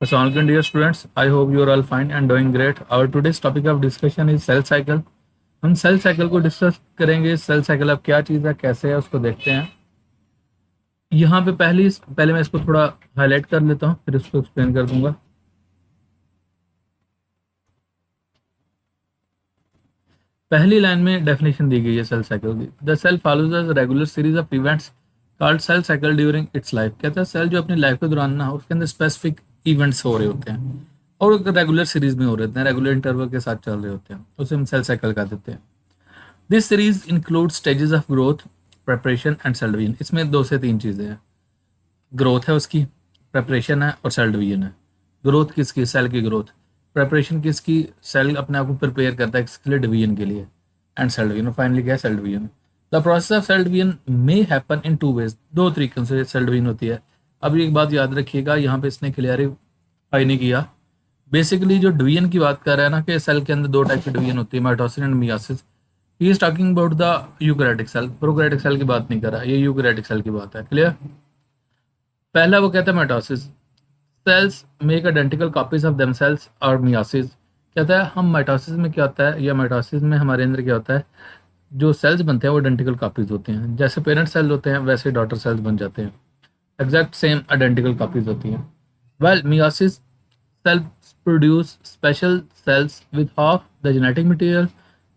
Assalamualaikum dear students, I hope you are all fine and doing great. Our today's topic of discussion is cell cycle. हम cell cycle को discuss करेंगे. Cell cycle अब क्या चीज़ है, कैसे है, उसको देखते हैं. यहाँ पे पहले मैं इसको थोड़ा हाईलाइट कर लेता हूँ, फिर उसको एक्सप्लेन कर दूंगा. पहली लाइन में डेफिनेशन दी गई है सेल साइकिल की. The cell follows a regular series of events called cell cycle during its life. कहता है सेल जो अपनी लाइफ के दौरान ना उसके अंदर स्पेसिफिक इवेंट्स हो रहे होते हैं और रेगुलर सीरीज में हो रहे होते हैं, रेगुलर इंटरवल के साथ चल रहे होते हैं, उसे हम सेल साइकिल कह देते हैं. This series include stages of growth, preparation and cell division. इसमें 2 से 3 चीज़ें हैं. ग्रोथ है उसकी, प्रेपरेशन है और सेल डिवीजन है. ग्रोथ किसकी? सेल की ग्रोथ. प्रेपरेशन किसकी? सेल अपने आप को प्रिपेयर करता है किसके लिए? डिवीजन के लिए. एंड सेल डिवीजन, फाइनली क्या है? Cell division. The process of cell division may happen in 2 ways. 2 तरीकों से सेल डिवीजन होती है. अब एक बात याद रखिएगा, यहाँ पे इसने क्लियरिफाई नहीं किया. बेसिकली जो डिवीजन की बात कर रहा है ना कि सेल के अंदर 2 टाइप की डिवीजन होती है, mitosis and meiosis. He is talking about the eukaryotic cell. Prokaryotic cell की बात नहीं कर रहा, ये यूकैरियोटिक सेल की बात है. क्लियर? पहला वो कहता है mitosis. Cells make identical copies of themselves और मियोसिस. कहता है हम माइटोसिस में क्या होता है, या माइटोसिस में हमारे अंदर क्या होता है, जो सेल्स बनते हैं वो आइडेंटिकल कॉपीज होते हैं. जैसे पेरेंट सेल होते हैं वैसे डॉटर सेल्स बन जाते हैं, एग्जैक्ट सेम आइडेंटिकल कॉपीज होती हैं. Well meiosis cells produce special cells with half the genetic material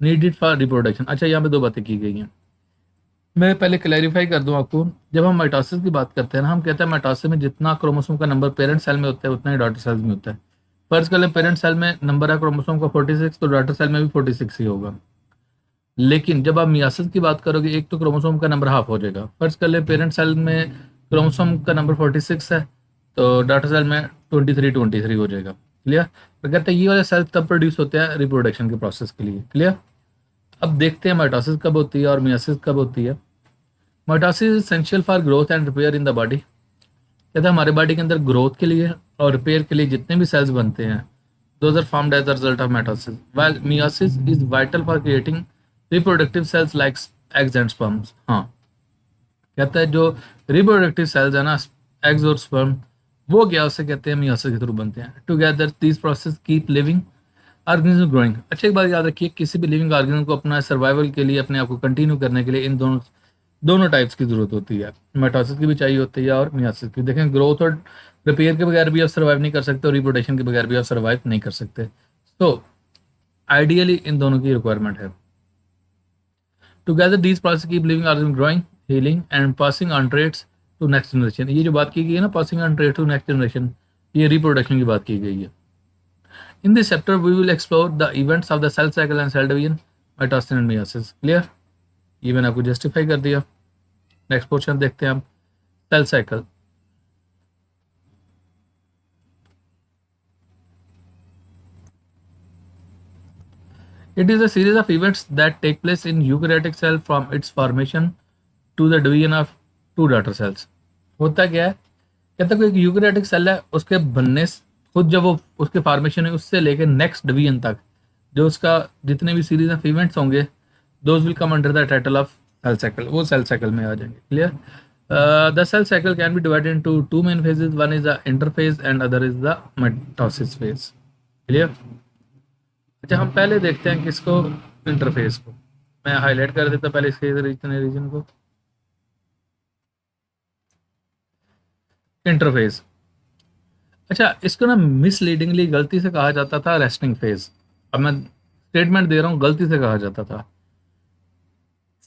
needed for reproduction. अच्छा, यहाँ पे 2 बातें की गई हैं. मैं पहले क्लैरिफाई कर दूं आपको. जब हम माइटोसिस की बात करते हैं ना, हम कहते हैं माइटोसिस में जितना क्रोमोसोम का नंबर पेरेंट सेल में होता है उतना ही डॉटर सेल्स में होता है. फर्ज कर लें पेरेंट सेल में नंबर है क्रोमोसोम का 46, तो डॉटर सेल में भी 46 ही होगा. लेकिन जब आप मियासिस की बात करोगे, एक तो क्रोमोसोम का नंबर हाफ हो जाएगा. फर्ज कर ले पेरेंट सेल में क्रोमोसोम का नंबर 46 है, तो डॉटर सेल में 23 हो जाएगा. क्लियर? तो कहते हैं ये वाले सेल तब प्रोड्यूस होते हैं रिप्रोडक्शन के प्रोसेस के लिए. क्लियर? अब देखते हैं माइटोसिस कब होती है और मियासिस कब होती है. Mitosis is essential for growth and repair in the body. कहते हैं हमारे बॉडी के अंदर ग्रोथ के लिए और रिपेयर के लिए जितने भी सेल्स बनते हैं, those are formed as a result of mitosis. While meiosis is vital for creating reproductive cells like eggs and sperms. हाँ, कहता है जो रिप्रोडक्टिव सेल्स है ना, एग्स और स्पर्म, वो क्या उसे कहते हैं मियोसिस के थ्रू बनते हैं. Together these process keep living organism growing. अच्छा, एक बात याद रखिए, किसी भी लिविंग ऑर्गेनिज्म को अपना सर्वाइवल के लिए, अपने आप को कंटिन्यू करने के लिए इन दोनों टाइप्स की जरूरत होती है. माइटोसिस की भी चाहिए होती है और मियोसिस की. देखें, ग्रोथ और रिपेयर के बगैर भी आप सर्वाइव नहीं कर सकते और रिप्रोडक्शन के बगैर भी आप सर्वाइव नहीं कर सकते. तो आइडियली इन दोनों की रिक्वायरमेंट है. Together these process keep living organism growing, healing and passing on traits to next generation. ये जो बात की गई है ना, passing on trait to next generation, ये रिप्रोडक्शन की बात की गई है. In this chapter, we will explore the events of the cell cycle and cell division, mitosis and meiosis. Clear? ये मैंने आपको जस्टिफाई कर दिया. नेक्स्ट पोर्शन देखते हैं हम. Cell cycle. It is a series of events that take place in eukaryotic cell from its formation to the division of two daughter cells. होता क्या है? कहता है कोई एक यूकैरियोटिक सेल है, उसके बनने खुद जब वो उसके फॉर्मेशन है उससे लेकर नेक्स्ट डिवीजन तक जो उसका जितने भी सीरीज ऑफ इवेंट्स होंगे, those will come under the title of cell cycle. वो सेल साइकिल में आ जाएंगे. Clear? The cell cycle can be divided into 2 main phases. One is the interphase and other is the mitosis phase. Clear? अच्छा, हम पहले देखते हैं किसको, इंटरफेस को. मैं हाईलाइट कर देता पहले इसके रीजन को. इंटरफेस. अच्छा, इसको ना मिसलीडिंगली गलती से कहा जाता था रेस्टिंग फेज. अब मैं स्टेटमेंट दे रहा हूँ, गलती से कहा जाता था.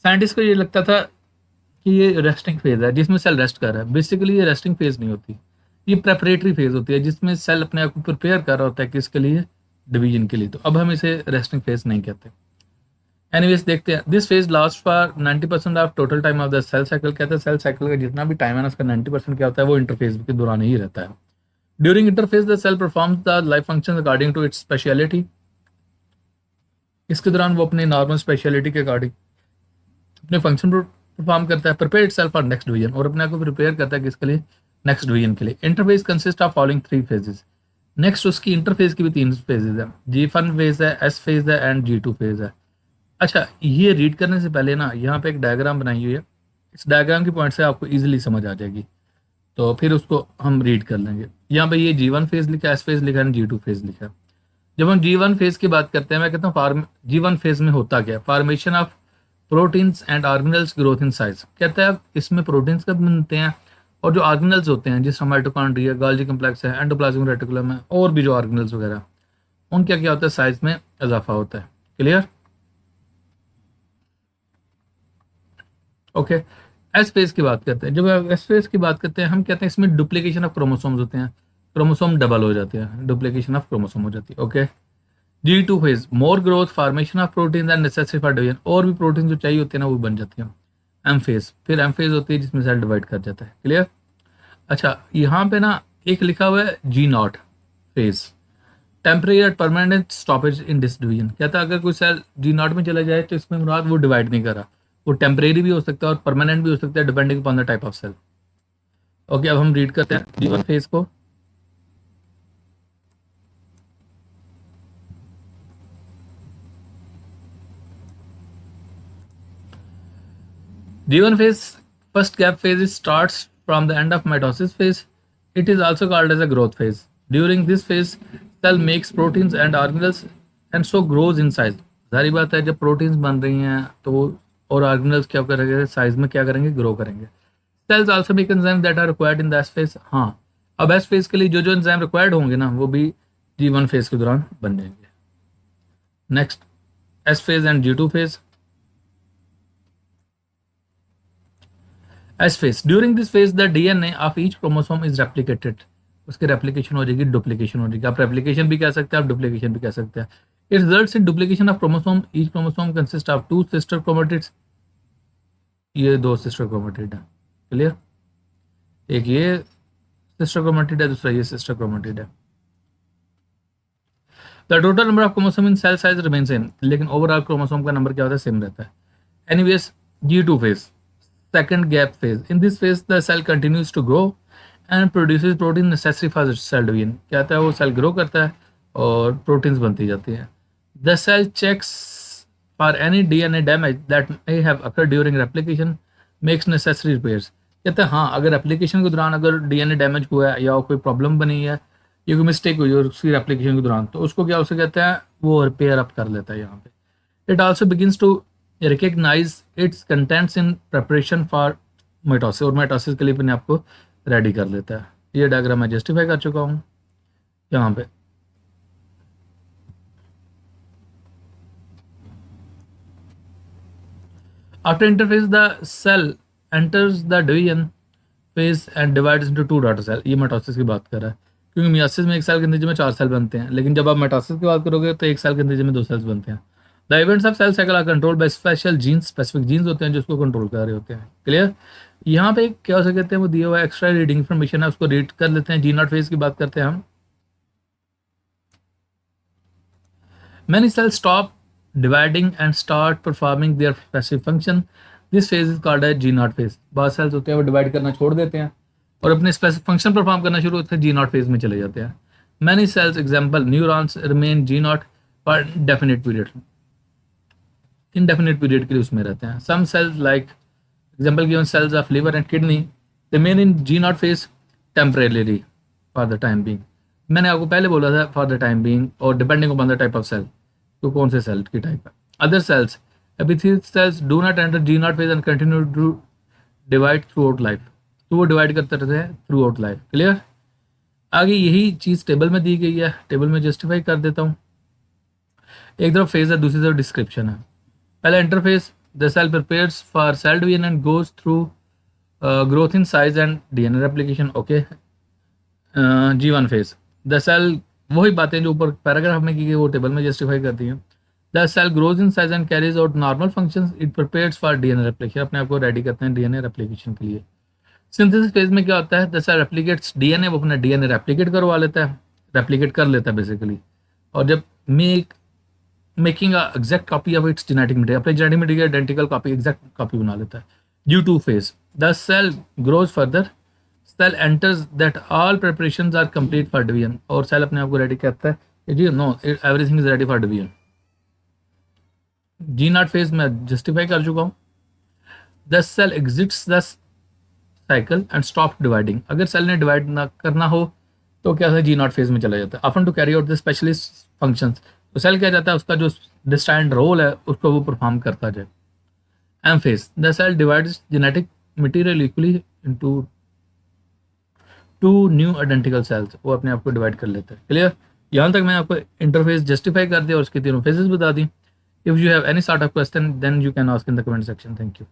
साइंटिस्ट को ये लगता था कि ये रेस्टिंग फेज है जिसमें सेल रेस्ट कर रहा है. बेसिकली ये रेस्टिंग फेज नहीं होती, ये प्रेपरेटरी फेज होती है जिसमें सेल अपने आप को प्रिपेयर कर रहा होता है किसके लिए? डिवीजन के लिए. तो अब हम इसे रेस्टिंग फेज नहीं कहते. एनीवेज देखते हैं. This phase last for 90% of total time of the cell cycle. कहते हैं सेल साइकिल का जितना भी टाइम है ना, उसका 90% क्या होता है? वो इंटरफेज के दौरान ही रहता है. During interphase the cell performs the life function according to its speciality. इसके दौरान वो अपने नॉर्मल स्पेशलिटी के अकॉर्डिंग अपने फंक्शन परफॉर्म करता है. Prepare itself for next division, और अपने आप को प्रिपेयर करता है किसके लिए? नेक्स्ट डिवीजन के लिए. Interphase consist of following 3 phases. Next उसकी इंटरफेज की भी 3 फेजेस है. G1 फेज है, S फेज है एंड G2 फेज है. अच्छा, ये रीड करने से पहले ना यहाँ पे एक डायग्राम बनाई हुई है. इस डायग्राम की पॉइंट से आपको इजीली समझ आ जाएगी, तो फिर उसको हम रीड कर लेंगे. यहाँ पे ये G1 फेज लिखा है, S फेज लिखा है, G2 फेज लिखा है। जब हम G1 फेज की बात करते हैं, मैं कहता हूँ G1 फेज में होता क्या है, formation of proteins and organelles growth in size. कहता है इसमें प्रोटीन्स कब बनते हैं और जो ऑर्गेनेल्स होते हैं, जिस माइटोकॉन्ड्रिया, गोल्गी कॉम्प्लेक्स है, एंडोप्लाज्मिक रेटिकुलम है, और भी जो ऑर्गेनेल्स वगैरह, उनका क्या होता है, साइज में इजाफा होता है। क्लियर? ओके। एस फेज की बात करते हैं। जब एस फेज की बात करते हैं, हम कहते हैं इसमें डुप्लीकेशन ऑफ क्रोमोसोम्स होते हैं, क्रोमोसोम डबल हो जाते हैं, डुप्लीकेशन ऑफ क्रोमोसोम हो जाती है। Okay. G2 phase, more growth, formation of protein and necessary for division, और भी प्रोटीन जो चाहिए होते हैं ना वो बन जाती हैं। एम फेज, फिर एम फेज होती है जिसमें सेल डिवाइड कर जाता है। क्लियर? अच्छा, यहाँ पे ना एक लिखा हुआ है G0 phase, temporary and permanent stoppage in this division. कहता है अगर कोई सेल G0 में चला जाए तो इसमें मुराद वो डिवाइड नहीं कर रहा, वो टेम्परेरी भी हो सकता है और परमानेंट भी हो सकता है, depending upon the type of cell. Okay, अब हम रीड करते हैं G1 फेज को। G1 phase, first gap phase starts from the end of mitosis phase. It is also called as a growth phase. During this phase, cell makes proteins and organelles and so grows in size. सारी बात है, जब proteins बन रही हैं तो और organelles क्या करेंगे, साइज में क्या करेंगे, ग्रो करेंगे। Cells also make enzyme that are required in the S phase. हाँ, अब एस फेज के लिए जो जो एंजाइम रिक्वायर्ड होंगे ना वो भी G1 फेज के दौरान बन जाएंगे। Next, S phase and G2 phase. S phase, during this phase the DNA of each chromosome is replicated. उसकी रेप्लिकेशन हो जाएगी, डुप्लीकेशन हो जाएगी। आप रेप्लिकेशन भी कह सकते हैं, आप डुप्लीकेशन भी कह सकते हैं। It results in duplication of chromosome. Each chromosome consist of 2 sister chromatids. ये 2 सिस्टर क्रोमेटिड है। क्लियर? एक ये सिस्टर क्रोमेटिड है, दूसरा ये सिस्टर क्रोमेटिड है। The total number of chromosome in cell size remain same, लेकिन ओवरऑल क्रोमोसोम का नंबर क्या होता है, सेम रहता है। Anyways, G2 phase, second gap phase. In this phase, the cell continues to grow and produces protein necessary for cell division. क्या होता है, वो सेल ग्रो करता है और प्रोटीन्स बनती जाती हैं। The cell checks for any DNA damage that may have occurred during replication, makes necessary repairs. कहते हैं हाँ, अगर एप्लीकेशन के दौरान अगर डीएनए डैमेज हुआ है या कोई प्रॉब्लम बनी है या कोई मिस्टेक हुई है उसकी एप्लीकेशन के दौरान, तो उसको क्या उसे कहते हैं, वो रिपेयर अप कर लेता है यहाँ पे। It also begins to recognize its contents in preparation for mitosis, और माइटोसिस के लिए अपने आप को रेडी कर लेता है। ये डायग्राम मैं जस्टिफाई कर चुका हूँ यहाँ पे। After interphase the cell enters the division phase and divides into 2 daughter cell. ये माइटोसिस की बात कर रहा है, क्योंकि मियोसिस में एक सेल के नतीजे में 4 सेल बनते हैं, लेकिन जब आप माइटोसिस की बात करोगे तो एक सेल के नतीजे में 2 सेल्स बनते हैं। The events of cell cycle are controlled by special genes. Specific genes होते हैं जो उसको कंट्रोल कर रहे होते हैं। क्लियर? यहाँ पे क्या हो सकते हैं, वो दिया हुआ एक्स्ट्रा रीडिंग इन्फॉर्मेशन है, उसको रीड कर लेते हैं। G0 फेज की बात करते हैं हम। Many cells stop dividing and start performing their specific function. This phase is called as G0 phase. बहुत सेल्स होते हैं वो डिवाइड करना छोड़ देते हैं और अपने स्पेसिफिक फंक्शन परफॉर्म करना शुरू होते हैं, G0 फेज में चले जाते हैं। Many cells, example neurons, remain G0 for definite period. Indefinite period के लिए उसमें रहते हैं। Some cells like example given cells of liver and kidney remain in G0 phase temporarily for the time being. मैंने आपको पहले बोला था for the time being और depending upon the type of cell, तो कौन से सेल की टाइप है। Other cells, epithelial cells do not enter G0 phase and continue to divide throughout life. तो वो डिवाइड करते रहते हैं throughout life. क्लियर? आगे यही चीज़ टेबल में दी गई है, टेबल में जस्टिफाई कर देता हूँ। एक तरफ फेज है, दूसरी तरफ डिस्क्रिप्शन है। पहला interphase, the cell prepares for cell division and goes through growth in size and DNA replication. Okay. G1 phase, the cell, वही बातें जो ऊपर पैराग्राफ में की गई वो टेबल में जस्टिफाई कर दी हैं। The cell grows in size and carries out normal functions, it prepares for DNA replication, अपने आप को रेडी करते हैं डीएनए रेप्लिकेशन के लिए। सिंथेसिस फेज में क्या होता है, द सेल रेप्लिकेट्स डीएनए, वो अपना डीएनए रेप्लिकेट करवा लेता है, रेप्लिकेट कर लेता है बेसिकली। और जब making exact copy of its genetic material, अपने genetic material identical copy, exact copy बना लेता है। G2 phase, the cell grows further, cell enters that all preparations are complete for division, और सेल अपने आप को रेडी करता है कि जी no everything is ready for division. G0 phase में जस्टिफाई कर चुका हूँ। The cell exits the cycle and stop dividing, अगर सेल ने डिवाइड ना करना हो तो क्या है, जी नॉट फेज में चला जाता है। Often to carry out the specialist functions, तो सेल क्या जाता है, उसका जो डिस्टाइंड रोल है उसको वो परफॉर्म करता जाए। M phase, the cell divides genetic material equally into two new identical cells, वो अपने आप को डिवाइड कर लेता है। क्लियर? यहाँ तक मैं आपको इंटरफेस जस्टिफाई कर दिया और उसकी तीनों फेजेस बता दी। If you have any sort of question then you can ask in the comment section. Thank you.